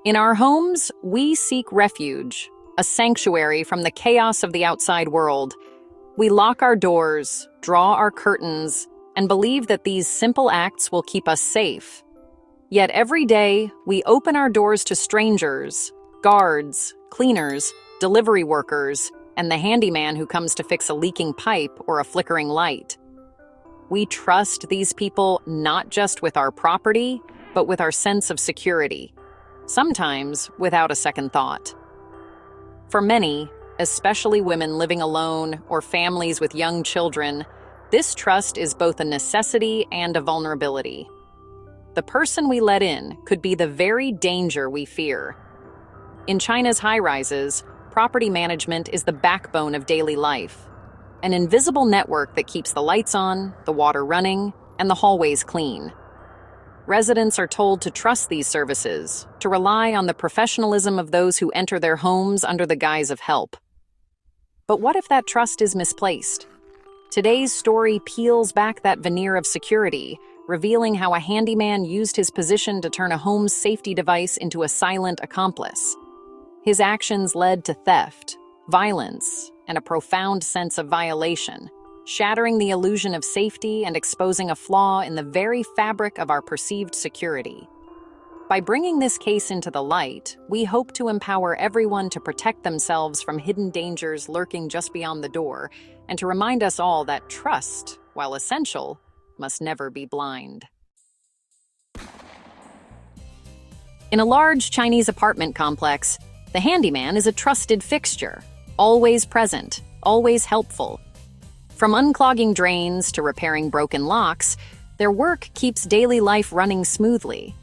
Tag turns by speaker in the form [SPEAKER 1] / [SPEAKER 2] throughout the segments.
[SPEAKER 1] In our homes, we seek refuge, a sanctuary from the chaos of the outside world. We lock our doors, draw our curtains, and believe that these simple acts will keep us safe. Yet every day, we open our doors to strangers, guards, cleaners, delivery workers, and the handyman who comes to fix a leaking pipe or a flickering light. We trust these people not just with our property, but with our sense of security, sometimes without a second thought. For many, especially women living alone or families with young children, this trust is both a necessity and a vulnerability. The person we let in could be the very danger we fear. In China's high-rises, property management is the backbone of daily life, an invisible network that keeps the lights on, the water running, and the hallways clean. Residents are told to trust these services, to rely on the professionalism of those who enter their homes under the guise of help. But what if that trust is misplaced? Today's story peels back that veneer of security, revealing how a handyman used his position to turn a home's safety device into a silent accomplice. His actions led to theft, violence, and a profound sense of violation, shattering the illusion of safety and exposing a flaw in the very fabric of our perceived security. By bringing this case into the light, we hope to empower everyone to protect themselves from hidden dangers lurking just beyond the door, and to remind us all that trust, while essential, must never be blind. In a large Chinese apartment complex, the handyman is a trusted fixture, always present, always helpful. From unclogging drains to repairing broken locks, their work keeps daily life running smoothly.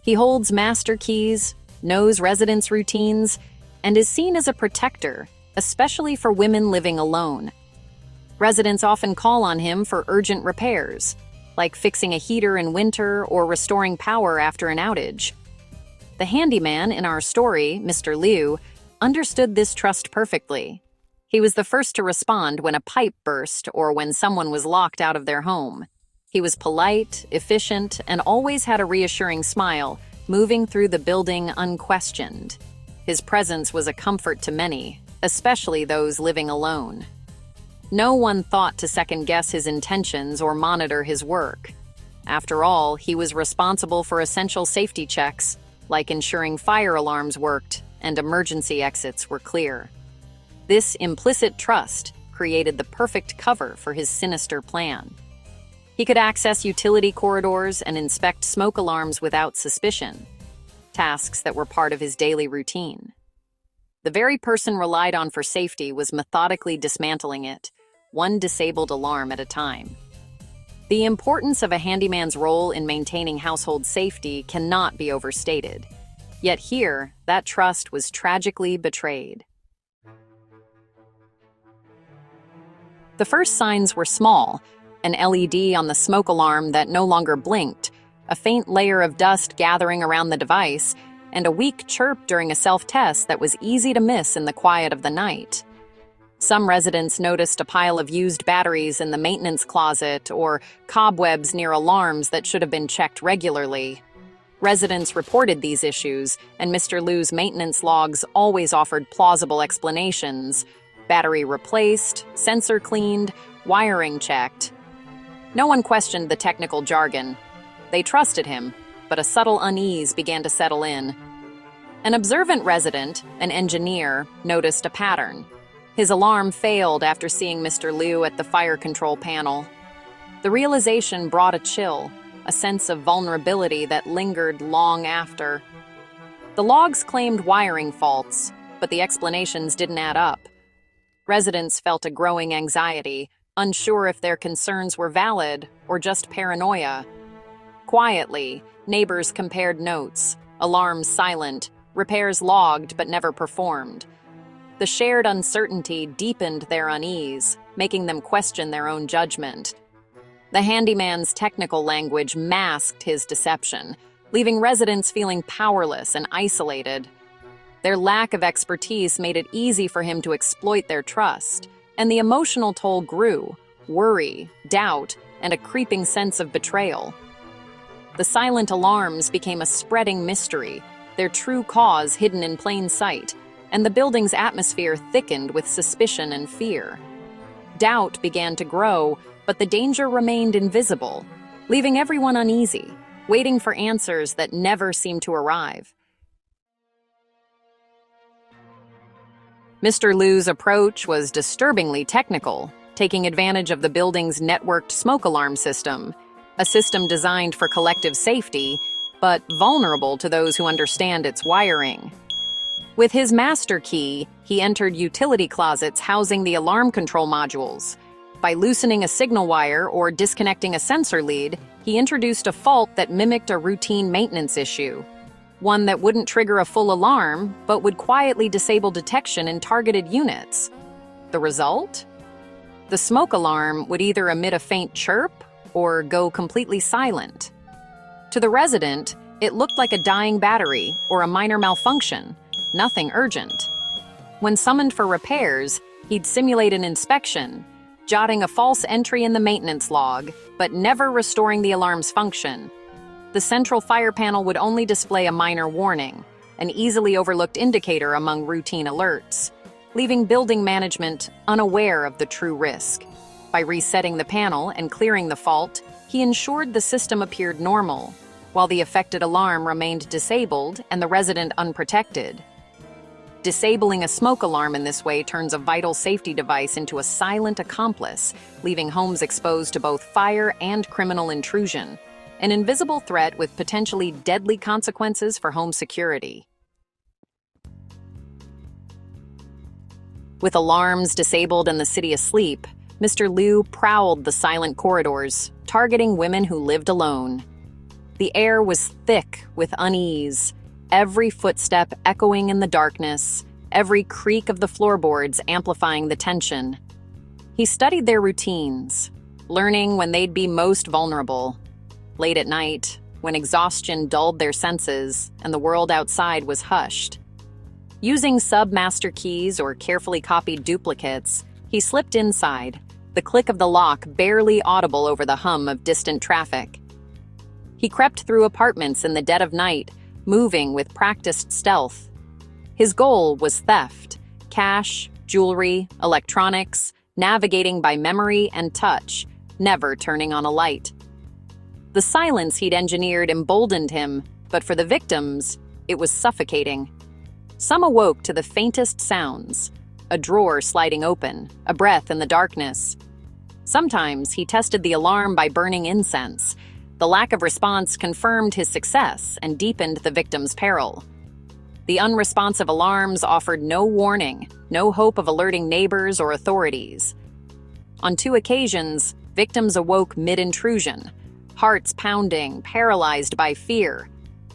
[SPEAKER 1] He holds master keys, knows residents' routines, and is seen as a protector, especially for women living alone. Residents often call on him for urgent repairs, like fixing a heater in winter or restoring power after an outage. The handyman in our story, Mr. Liu, understood this trust perfectly. He was the first to respond when a pipe burst or when someone was locked out of their home. He was polite, efficient, and always had a reassuring smile, moving through the building unquestioned. His presence was a comfort to many, especially those living alone. No one thought to second-guess his intentions or monitor his work. After all, he was responsible for essential safety checks, like ensuring fire alarms worked and emergency exits were clear. This implicit trust created the perfect cover for his sinister plan. He could access utility corridors and inspect smoke alarms without suspicion, tasks that were part of his daily routine. The very person relied on for safety was methodically dismantling it, one disabled alarm at a time. The importance of a handyman's role in maintaining household safety cannot be overstated. Yet here, that trust was tragically betrayed. The first signs were small: an LED on the smoke alarm that no longer blinked, a faint layer of dust gathering around the device, and a weak chirp during a self-test that was easy to miss in the quiet of the night. Some residents noticed a pile of used batteries in the maintenance closet or cobwebs near alarms that should have been checked regularly. Residents reported these issues, and Mr. Liu's maintenance logs always offered plausible explanations: battery replaced, sensor cleaned, wiring checked. No one questioned the technical jargon. They trusted him, but a subtle unease began to settle in. An observant resident, an engineer, noticed a pattern. His alarm failed after seeing Mr. Liu at the fire control panel. The realization brought a chill, a sense of vulnerability that lingered long after. The logs claimed wiring faults, but the explanations didn't add up. Residents felt a growing anxiety, unsure if their concerns were valid or just paranoia. Quietly, neighbors compared notes: alarms silent, repairs logged but never performed. The shared uncertainty deepened their unease, making them question their own judgment. The handyman's technical language masked his deception, leaving residents feeling powerless and isolated. Their lack of expertise made it easy for him to exploit their trust, and the emotional toll grew: worry, doubt, and a creeping sense of betrayal. The silent alarms became a spreading mystery, their true cause hidden in plain sight, and the building's atmosphere thickened with suspicion and fear. Doubt began to grow, but the danger remained invisible, leaving everyone uneasy, waiting for answers that never seemed to arrive. Mr. Liu's approach was disturbingly technical, taking advantage of the building's networked smoke alarm system, a system designed for collective safety, but vulnerable to those who understand its wiring. With his master key, he entered utility closets housing the alarm control modules. By loosening a signal wire or disconnecting a sensor lead, he introduced a fault that mimicked a routine maintenance issue. One that wouldn't trigger a full alarm, but would quietly disable detection in targeted units. The result? The smoke alarm would either emit a faint chirp or go completely silent. To the resident, it looked like a dying battery or a minor malfunction, nothing urgent. When summoned for repairs, he'd simulate an inspection, jotting a false entry in the maintenance log, but never restoring the alarm's function. The central fire panel would only display a minor warning, an easily overlooked indicator among routine alerts, leaving building management unaware of the true risk. By resetting the panel and clearing the fault, he ensured the system appeared normal, while the affected alarm remained disabled and the resident unprotected. Disabling a smoke alarm in this way turns a vital safety device into a silent accomplice, leaving homes exposed to both fire and criminal intrusion, an invisible threat with potentially deadly consequences for home security. With alarms disabled and the city asleep, Mr. Liu prowled the silent corridors, targeting women who lived alone. The air was thick with unease, every footstep echoing in the darkness, every creak of the floorboards amplifying the tension. He studied their routines, learning when they'd be most vulnerable. Late at night, when exhaustion dulled their senses and the world outside was hushed. Using sub-master keys or carefully copied duplicates, he slipped inside, the click of the lock barely audible over the hum of distant traffic. He crept through apartments in the dead of night, moving with practiced stealth. His goal was theft: cash, jewelry, electronics, navigating by memory and touch, never turning on a light. The silence he'd engineered emboldened him, but for the victims, it was suffocating. Some awoke to the faintest sounds, a drawer sliding open, a breath in the darkness. Sometimes he tested the alarm by burning incense. The lack of response confirmed his success and deepened the victim's peril. The unresponsive alarms offered no warning, no hope of alerting neighbors or authorities. On 2 occasions, victims awoke mid-intrusion, hearts pounding, paralyzed by fear.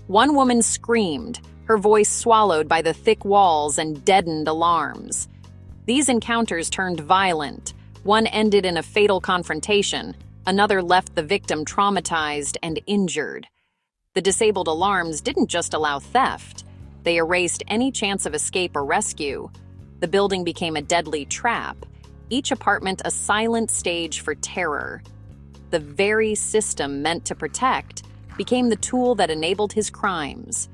[SPEAKER 1] One woman screamed, her voice swallowed by the thick walls and deadened alarms. These encounters turned violent. One ended in a fatal confrontation. Another left the victim traumatized and injured. The disabled alarms didn't just allow theft. They erased any chance of escape or rescue. The building became a deadly trap, each apartment a silent stage for terror. The very system meant to protect became the tool that enabled his crimes.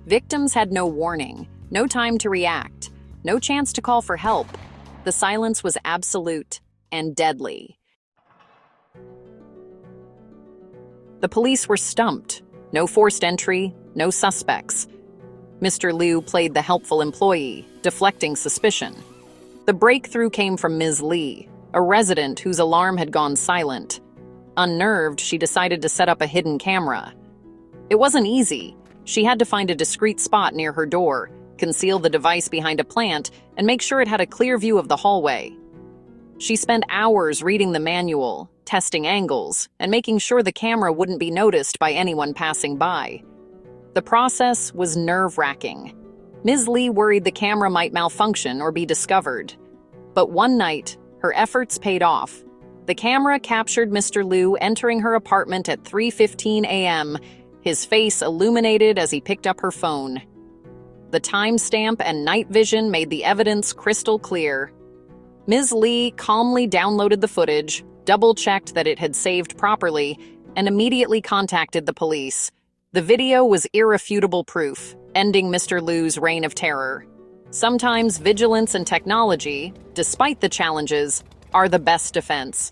[SPEAKER 1] Victims had no warning, no time to react, no chance to call for help. The silence was absolute and deadly. The police were stumped. No forced entry, no suspects. Mr. Liu played the helpful employee, deflecting suspicion. The breakthrough came from Ms. Li, a resident whose alarm had gone silent. Unnerved, she decided to set up a hidden camera. It wasn't easy. She had to find a discreet spot near her door, conceal the device behind a plant, and make sure it had a clear view of the hallway. She spent hours reading the manual, testing angles, and making sure the camera wouldn't be noticed by anyone passing by. The process was nerve-wracking. Ms. Li worried the camera might malfunction or be discovered. But one night, her efforts paid off. The camera captured Mr. Liu entering her apartment at 3:15 a.m., his face illuminated as he picked up her phone. The timestamp and night vision made the evidence crystal clear. Ms. Li calmly downloaded the footage, double-checked that it had saved properly, and immediately contacted the police. The video was irrefutable proof, ending Mr. Liu's reign of terror. Sometimes vigilance and technology, despite the challenges, are the best defense.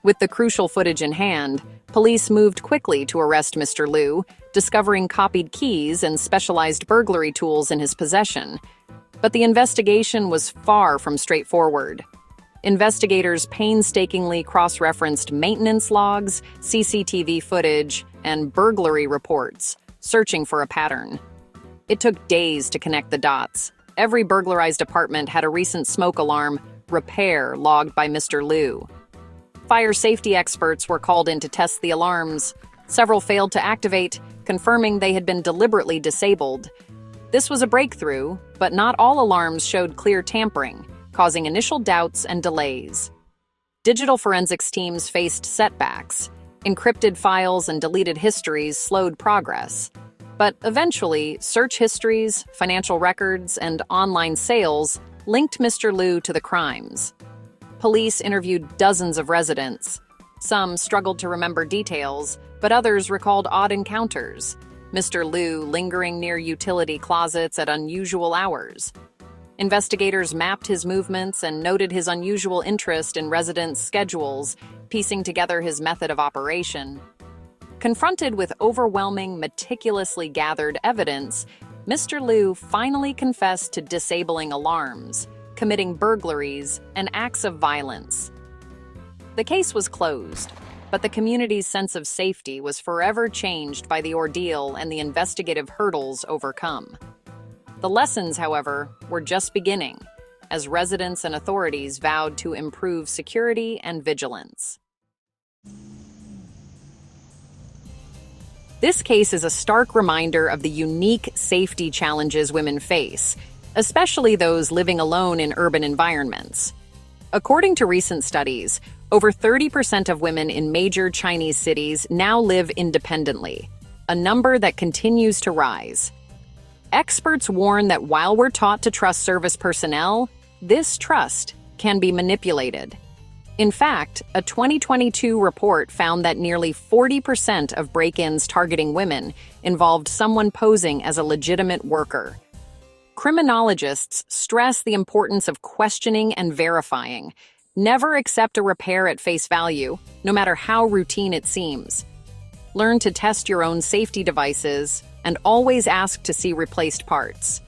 [SPEAKER 1] With the crucial footage in hand, police moved quickly to arrest Mr. Liu, discovering copied keys and specialized burglary tools in his possession. But the investigation was far from straightforward. Investigators painstakingly cross-referenced maintenance logs, CCTV footage, and burglary reports, searching for a pattern. It took days to connect the dots. Every burglarized apartment had a recent smoke alarm, repair, logged by Mr. Liu. Fire safety experts were called in to test the alarms. Several failed to activate, confirming they had been deliberately disabled. This was a breakthrough, but not all alarms showed clear tampering, causing initial doubts and delays. Digital forensics teams faced setbacks. Encrypted files and deleted histories slowed progress. But eventually, search histories, financial records, and online sales linked Mr. Liu to the crimes. Police interviewed dozens of residents. Some struggled to remember details, but others recalled odd encounters. Mr. Liu lingering near utility closets at unusual hours. Investigators mapped his movements and noted his unusual interest in residents' schedules, piecing together his method of operation. Confronted with overwhelming, meticulously gathered evidence, Mr. Liu finally confessed to disabling alarms, committing burglaries, and acts of violence. The case was closed, but the community's sense of safety was forever changed by the ordeal and the investigative hurdles overcome. The lessons, however, were just beginning, as residents and authorities vowed to improve security and vigilance. This case is a stark reminder of the unique safety challenges women face, especially those living alone in urban environments. According to recent studies, over 30% of women in major Chinese cities now live independently, a number that continues to rise. Experts warn that while we're taught to trust service personnel, this trust can be manipulated. In fact, a 2022 report found that nearly 40% of break-ins targeting women involved someone posing as a legitimate worker. Criminologists stress the importance of questioning and verifying. Never accept a repair at face value, no matter how routine it seems. Learn to test your own safety devices and always ask to see replaced parts.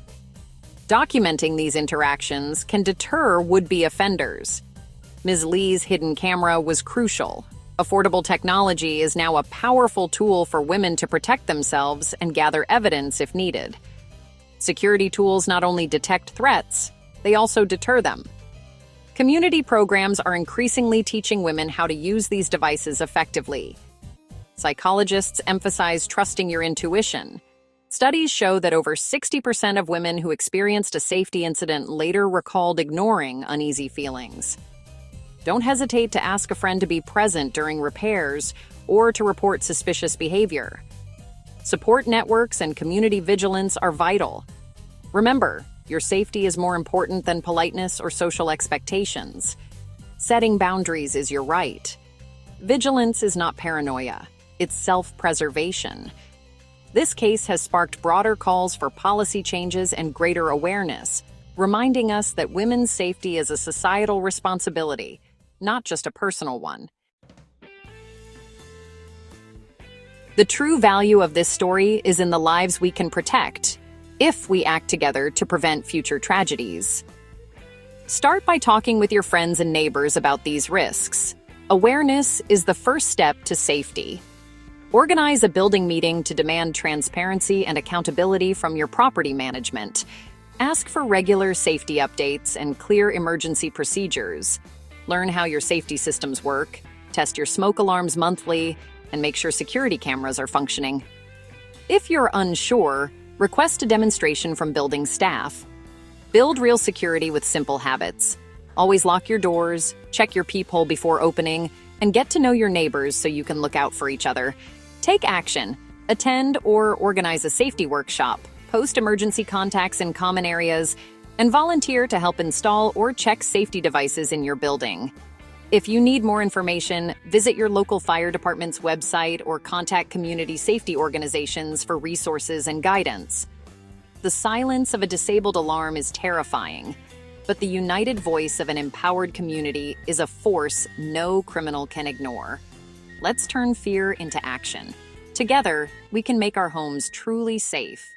[SPEAKER 1] Documenting these interactions can deter would-be offenders. Ms. Lee's hidden camera was crucial. Affordable technology is now a powerful tool for women to protect themselves and gather evidence if needed. Security tools not only detect threats, they also deter them. Community programs are increasingly teaching women how to use these devices effectively. Psychologists emphasize trusting your intuition. Studies show that over 60% of women who experienced a safety incident later recalled ignoring uneasy feelings. Don't hesitate to ask a friend to be present during repairs or to report suspicious behavior. Support networks and community vigilance are vital. Remember, your safety is more important than politeness or social expectations. Setting boundaries is your right. Vigilance is not paranoia. It's self-preservation. This case has sparked broader calls for policy changes and greater awareness, reminding us that women's safety is a societal responsibility, not just a personal one. The true value of this story is in the lives we can protect, if we act together to prevent future tragedies. Start by talking with your friends and neighbors about these risks. Awareness is the first step to safety. Organize a building meeting to demand transparency and accountability from your property management. Ask for regular safety updates and clear emergency procedures. Learn how your safety systems work, test your smoke alarms monthly, and make sure security cameras are functioning. If you're unsure, request a demonstration from building staff. Build real security with simple habits. Always lock your doors, check your peephole before opening, and get to know your neighbors so you can look out for each other. Take action. Attend or organize a safety workshop. Post emergency contacts in common areas, and volunteer to help install or check safety devices in your building. If you need more information, visit your local fire department's website or contact community safety organizations for resources and guidance. The silence of a disabled alarm is terrifying, but the united voice of an empowered community is a force no criminal can ignore. Let's turn fear into action. Together, we can make our homes truly safe.